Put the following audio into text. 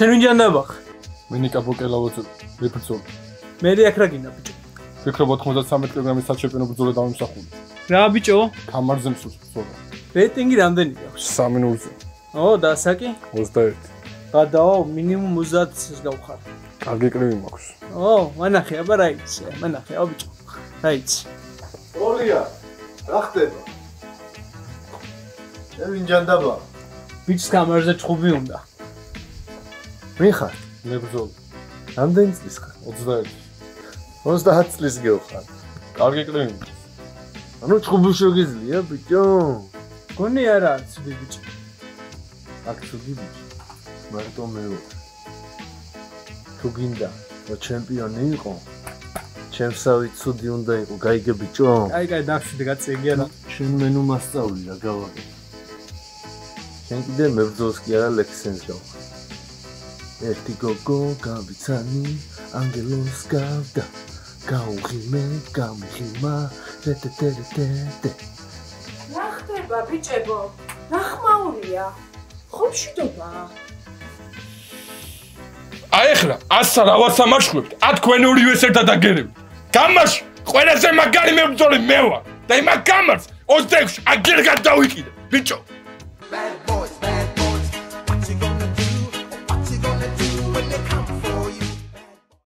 შენ ვინ ჯანდაბახ? მინიკა ბოკელავოძე ვიბრძოლ. მე აქ რა გინდა ბიჭო? ვფიქრობ 93 კილოგრამის საჩემპიონო ბრძოლა დავიმსახურე. რა ბიჭო? კამარზე მსურს ბრძოლა. რეიტინგი რამდენი აქვს? 3-0-ზე. ო, და საკი? 21. გადაო, მინიმუმ 30-ს გავხარ. კარგი კლივი მაქვს. ო, მანახე, აბა რა იცი? მანახე, ო ბიჭო. რა იცი? ორია, რა ხდება? შენ ვინ ჯანდაბა? ბიჭს კამერაზე ჭხუბი უნდა. ვინ ხარ? მე ბრძოლ. რამდენი წლის ხარ? 21. 30 წლის გეუხარ. კარგი კლივი. ანუ ჭხუბი შეგიძლია, ბიჭო? გონი არა, ცუდი ბიჭო. აქ ცუდი ბიჭო. მარტო მე ვარ. თუ გინდა, რომ ჩემპიონი იყო, ჩემსავი ცუდი უნდა იყო, გაიგე ბიჭო? კაი, დაგშვიდე გაწიგია რა. შენ მენუ მასწავლი რა გავაგე. შენ კიდე მებრძოლს კი არა ლექსენს გავხარ. ერთი გოგო გავიცანი, ანგელოს გავდა, გაუღიმე, გამიხიმა, ტეტეტეტეტე. რა ხდება ბიჭებო? რა ხმაურია? ხომშვიდობა. აი ახლა 100 რა ვასამაშხლებთ, 10 თქვენ ორივე ერთად დაგერევთ. გამარში ყველაზე მაგარი მებრძოლი მე ვარ და იმ გამარს 26 აგერ გადავიკიდე, ბიჭო.